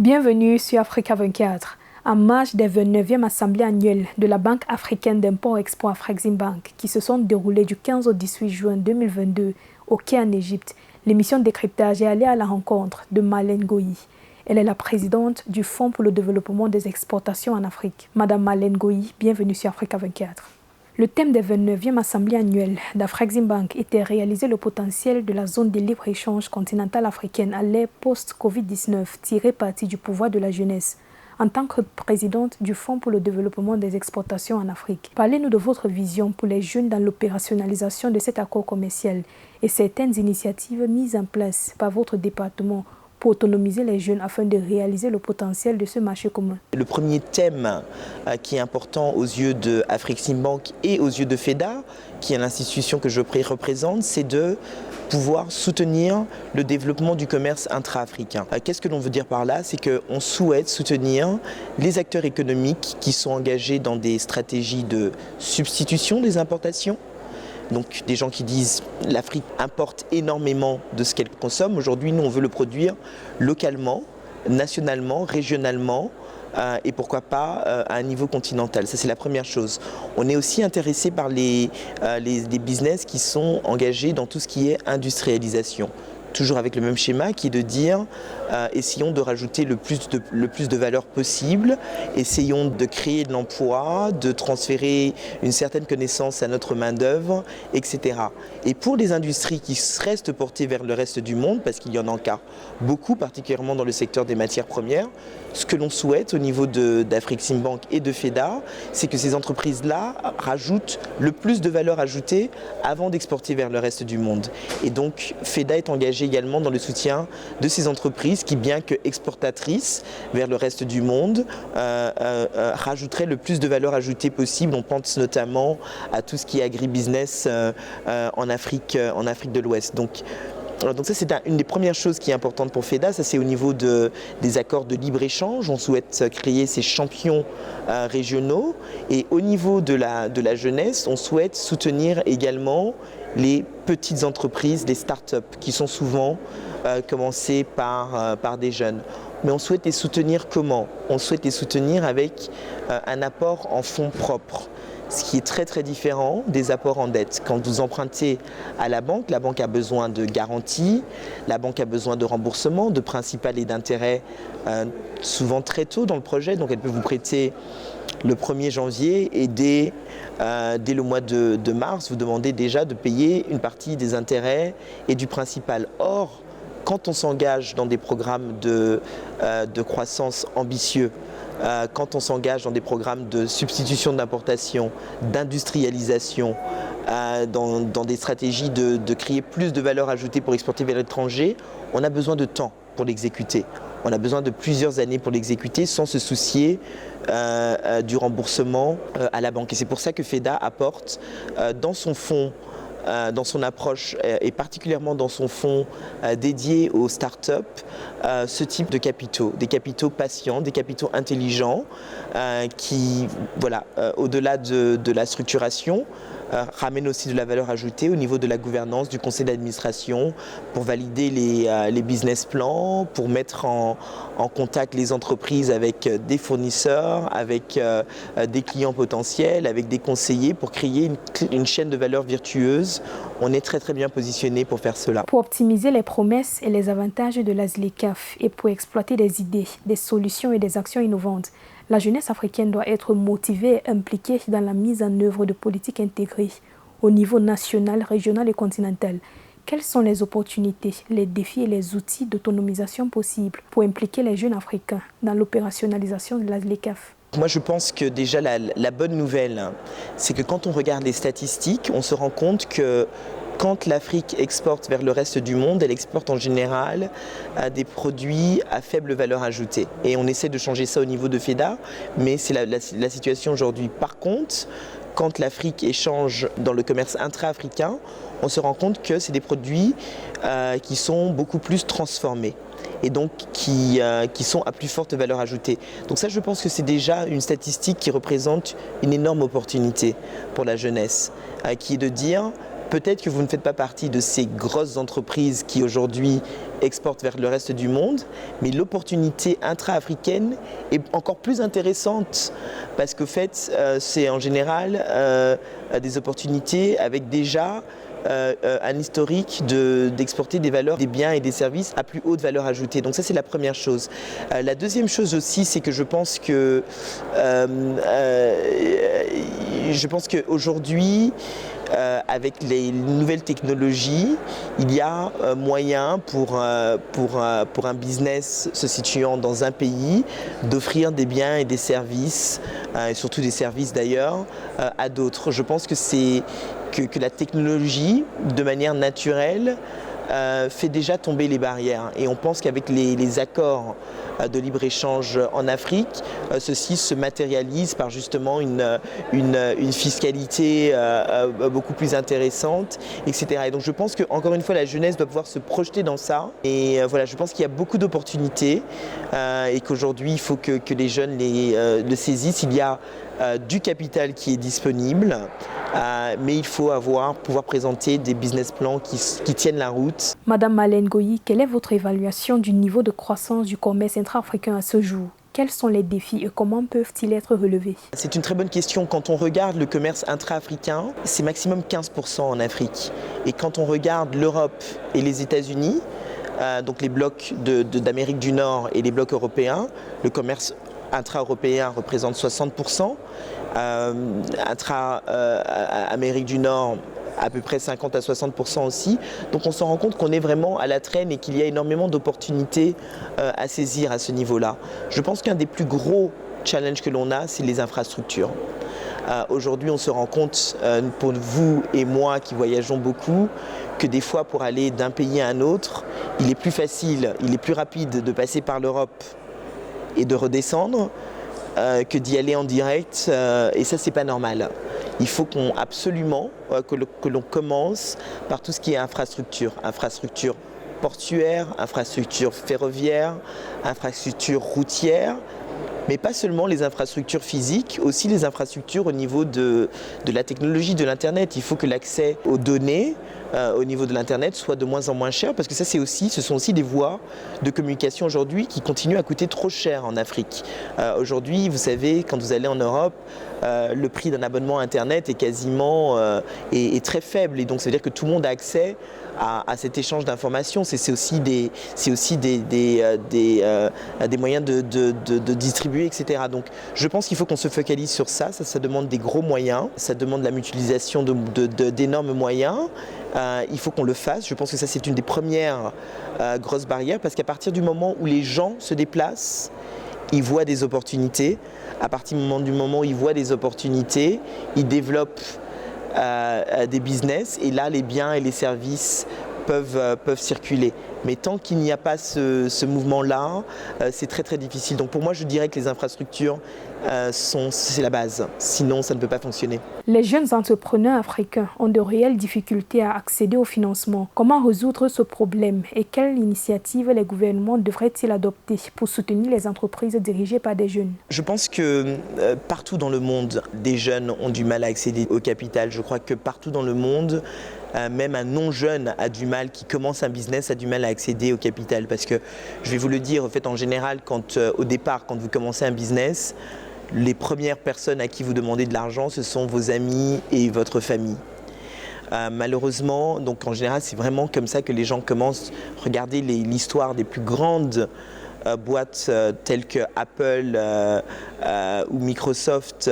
Bienvenue sur Africa 24. En marge des 29e assemblées annuelles de la Banque africaine d'import-export Afreximbank qui se sont déroulées du 15 au 18 juin 2022 au Caire en Égypte, l'émission Décryptage est allée à la rencontre de Marlène Goï. Elle est la présidente du Fonds pour le développement des exportations en Afrique. Madame Marlène Goï, bienvenue sur Africa 24. Le thème des 29e assemblées annuelles d'Afreximbank était réaliser le potentiel de la zone de libre-échange continentale africaine à l'ère post-Covid-19, tirer parti du pouvoir de la jeunesse. En tant que présidente du Fonds pour le développement des exportations en Afrique, parlez-nous de votre vision pour les jeunes dans l'opérationnalisation de cet accord commercial et certaines initiatives mises en place par votre département pour autonomiser les jeunes afin de réaliser le potentiel de ce marché commun. Le premier thème qui est important aux yeux de Afreximbank et aux yeux de FEDA, qui est l'institution que je représente, c'est de pouvoir soutenir le développement du commerce intra-africain. Qu'est-ce que l'on veut dire par là? C'est qu'on souhaite soutenir les acteurs économiques qui sont engagés dans des stratégies de substitution des importations. Donc des gens qui disent l'Afrique importe énormément de ce qu'elle consomme. Aujourd'hui, nous, on veut le produire localement, nationalement, régionalement et pourquoi pas à un niveau continental. Ça, c'est la première chose. On est aussi intéressé par les business qui sont engagés dans tout ce qui est industrialisation. Toujours avec le même schéma qui est de dire essayons de rajouter le plus de valeur possible, essayons de créer de l'emploi, de transférer une certaine connaissance à notre main-d'œuvre, etc. Et pour les industries qui restent portées vers le reste du monde, parce qu'il y en a encore beaucoup, particulièrement dans le secteur des matières premières, ce que l'on souhaite au niveau d'Afreximbank et de FEDA, c'est que ces entreprises-là rajoutent le plus de valeur ajoutée avant d'exporter vers le reste du monde. Et donc FEDA est engagé également dans le soutien de ces entreprises qui, bien que exportatrices vers le reste du monde, rajouteraient le plus de valeur ajoutée possible. On pense notamment à tout ce qui est agribusiness en Afrique de l'Ouest. Donc ça, c'est une des premières choses qui est importante pour FEDA. Ça, c'est au niveau des accords de libre-échange. On souhaite créer ces champions régionaux. Et au niveau de la jeunesse, on souhaite soutenir également les petites entreprises, les start-up, qui sont souvent commencées par des jeunes. Mais on souhaite les soutenir comment? On souhaite les soutenir avec un apport en fonds propres. Ce qui est très très différent des apports en dette. Quand vous empruntez à la banque a besoin de garanties, la banque a besoin de remboursement, de principal et d'intérêt souvent très tôt dans le projet. Donc elle peut vous prêter le 1er janvier et dès le mois de mars, vous demandez déjà de payer une partie des intérêts et du principal. Or, quand on s'engage dans des programmes de croissance ambitieux, quand on s'engage dans des programmes de substitution d'importation, d'industrialisation, dans des stratégies de créer plus de valeur ajoutée pour exporter vers l'étranger, on a besoin de temps pour l'exécuter. On a besoin de plusieurs années pour l'exécuter sans se soucier du remboursement à la banque. Et c'est pour ça que FEDA apporte dans son fonds, dans son approche et particulièrement dans son fonds dédié aux startups, ce type de capitaux, des capitaux patients, des capitaux intelligents qui, voilà, au-delà de la structuration, ramènent aussi de la valeur ajoutée au niveau de la gouvernance, du conseil d'administration, pour valider les business plans, pour mettre en contact les entreprises avec des fournisseurs, avec des clients potentiels, avec des conseillers, pour créer une chaîne de valeur virtueuse. On est très très bien positionné pour faire cela. Pour optimiser les promesses et les avantages de la ZLECAf et pour exploiter des idées, des solutions et des actions innovantes, la jeunesse africaine doit être motivée et impliquée dans la mise en œuvre de politiques intégrées au niveau national, régional et continental. Quelles sont les opportunités, les défis et les outils d'autonomisation possibles pour impliquer les jeunes africains dans l'opérationnalisation de la ZLECAf? Moi, je pense que déjà la bonne nouvelle, c'est que quand on regarde les statistiques, on se rend compte que quand l'Afrique exporte vers le reste du monde, elle exporte en général des produits à faible valeur ajoutée. Et on essaie de changer ça au niveau de FEDA, mais c'est la situation aujourd'hui. Par contre, quand l'Afrique échange dans le commerce intra-africain, on se rend compte que c'est des produits qui sont beaucoup plus transformés et donc qui sont à plus forte valeur ajoutée. Donc ça, je pense que c'est déjà une statistique qui représente une énorme opportunité pour la jeunesse, qui est de dire peut-être que vous ne faites pas partie de ces grosses entreprises qui aujourd'hui exportent vers le reste du monde, mais l'opportunité intra-africaine est encore plus intéressante parce qu'au fait, c'est en général des opportunités avec déjà un historique d'exporter des valeurs, des biens et des services à plus haute valeur ajoutée. Donc ça, c'est la première chose. La deuxième chose aussi, c'est que je pense qu'aujourd'hui, avec les nouvelles technologies, il y a moyen pour un business se situant dans un pays d'offrir des biens et des services, et surtout des services d'ailleurs, à d'autres. Je pense que la technologie, de manière naturelle, fait déjà tomber les barrières. Et on pense qu'avec les accords de libre-échange en Afrique, ceci se matérialise par justement une fiscalité beaucoup plus intéressante, etc. Et donc je pense qu'encore une fois, la jeunesse doit pouvoir se projeter dans ça. Et voilà, je pense qu'il y a beaucoup d'opportunités et qu'aujourd'hui, il faut que les jeunes le saisissent. Il y a du capital qui est disponible, mais il faut pouvoir présenter des business plans qui tiennent la route. Madame Malène Goyi, quelle est votre évaluation du niveau de croissance du commerce intra-africain à ce jour? Quels sont les défis et comment peuvent-ils être relevés? C'est une très bonne question. Quand on regarde le commerce intra-africain, c'est maximum 15% en Afrique. Et quand on regarde l'Europe et les États-Unis, donc les blocs d'Amérique du Nord et les blocs européens, le commerce intra-européen représente 60%, intra-Amérique du Nord à peu près 50 à 60% aussi. Donc on se rend compte qu'on est vraiment à la traîne et qu'il y a énormément d'opportunités à saisir à ce niveau-là. Je pense qu'un des plus gros challenges que l'on a, c'est les infrastructures. Aujourd'hui, on se rend compte, pour vous et moi qui voyageons beaucoup, que des fois pour aller d'un pays à un autre, il est plus facile, il est plus rapide de passer par l'Europe et de redescendre que d'y aller en direct, et ça c'est pas normal. Il faut absolument que l'on commence par tout ce qui est infrastructure portuaire, infrastructure ferroviaire, infrastructure routière, mais pas seulement les infrastructures physiques, aussi les infrastructures au niveau de la technologie, de l'Internet. Il faut que l'accès aux données au niveau de l'Internet soit de moins en moins cher, parce que ce sont aussi des voies de communication aujourd'hui qui continuent à coûter trop cher en Afrique. Aujourd'hui, vous savez, quand vous allez en Europe, le prix d'un abonnement Internet est quasiment est très faible, et donc ça veut dire que tout le monde a accès à cet échange d'informations. C'est aussi des moyens de distribuer, etc. Donc je pense qu'il faut qu'on se focalise sur ça. Ça demande des gros moyens, ça demande la mutualisation d'énormes moyens. Il faut qu'on le fasse. Je pense que ça c'est une des premières grosses barrières, parce qu'à partir du moment où les gens se déplacent, ils voient des opportunités. À partir du moment où ils voient des opportunités, ils développent des business, et là les biens et les services peuvent circuler. Mais tant qu'il n'y a pas ce mouvement-là, c'est très très difficile. Donc pour moi, je dirais que les infrastructures, c'est la base. Sinon, ça ne peut pas fonctionner. Les jeunes entrepreneurs africains ont de réelles difficultés à accéder au financement. Comment résoudre ce problème et quelles initiatives les gouvernements devraient-ils adopter pour soutenir les entreprises dirigées par des jeunes? Je pense que partout dans le monde, des jeunes ont du mal à accéder au capital. Je crois que partout dans le monde, même un non-jeune qui commence un business a du mal à accéder au capital, parce que je vais vous le dire, en fait, en général, au départ, quand vous commencez un business, les premières personnes à qui vous demandez de l'argent, ce sont vos amis et votre famille. Malheureusement, donc en général, c'est vraiment comme ça que les gens commencent. Regardez l'histoire des plus grandes boîtes telles que Apple ou Microsoft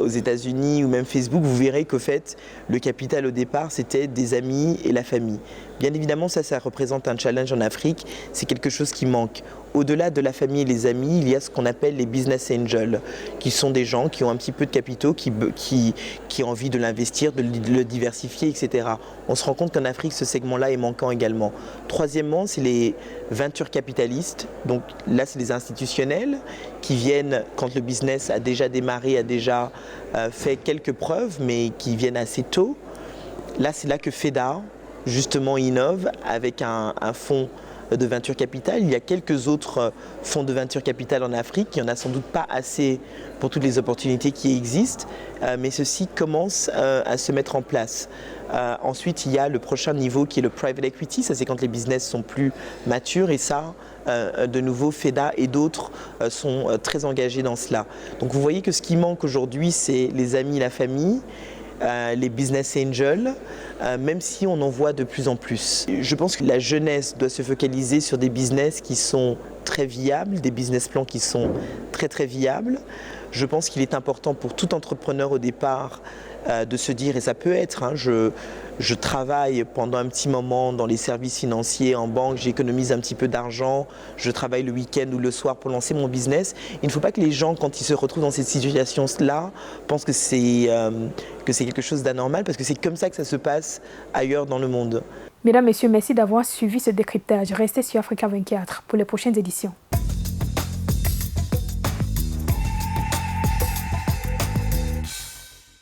aux États-Unis, ou même Facebook. Vous verrez qu'au fait, le capital au départ, c'était des amis et la famille. Bien évidemment, ça représente un challenge en Afrique, c'est quelque chose qui manque. Au-delà de la famille et les amis, il y a ce qu'on appelle les business angels, qui sont des gens qui ont un petit peu de capitaux, qui ont envie de l'investir, de le diversifier, etc. On se rend compte qu'en Afrique, ce segment-là est manquant également. Troisièmement, c'est les venture capitalistes. Donc là, c'est les institutionnels qui viennent quand le business a déjà démarré, a déjà fait quelques preuves, mais qui viennent assez tôt. Là, c'est là que FEDA, justement, innove avec un fonds, un fonds de de venture capital. Il y a quelques autres fonds de venture capital en Afrique. Il n'y en a sans doute pas assez pour toutes les opportunités qui existent, mais ceci commence à se mettre en place. Ensuite, il y a le prochain niveau qui est le private equity. Ça, c'est quand les business sont plus matures et ça, de nouveau, FEDA et d'autres sont très engagés dans cela. Donc vous voyez que ce qui manque aujourd'hui, c'est les amis, la famille, les business angels, même si on en voit de plus en plus. Je pense que la jeunesse doit se focaliser sur des business qui sont très viables, des business plans qui sont très viables. Je pense qu'il est important pour tout entrepreneur au départ de se dire, et ça peut être, je travaille pendant un petit moment dans les services financiers, en banque, j'économise un petit peu d'argent, je travaille le week-end ou le soir pour lancer mon business. Il ne faut pas que les gens, quand ils se retrouvent dans cette situation-là, pensent que c'est quelque chose d'anormal, parce que c'est comme ça que ça se passe ailleurs dans le monde. Mesdames, Messieurs, merci d'avoir suivi ce décryptage. Restez sur Africa 24 pour les prochaines éditions.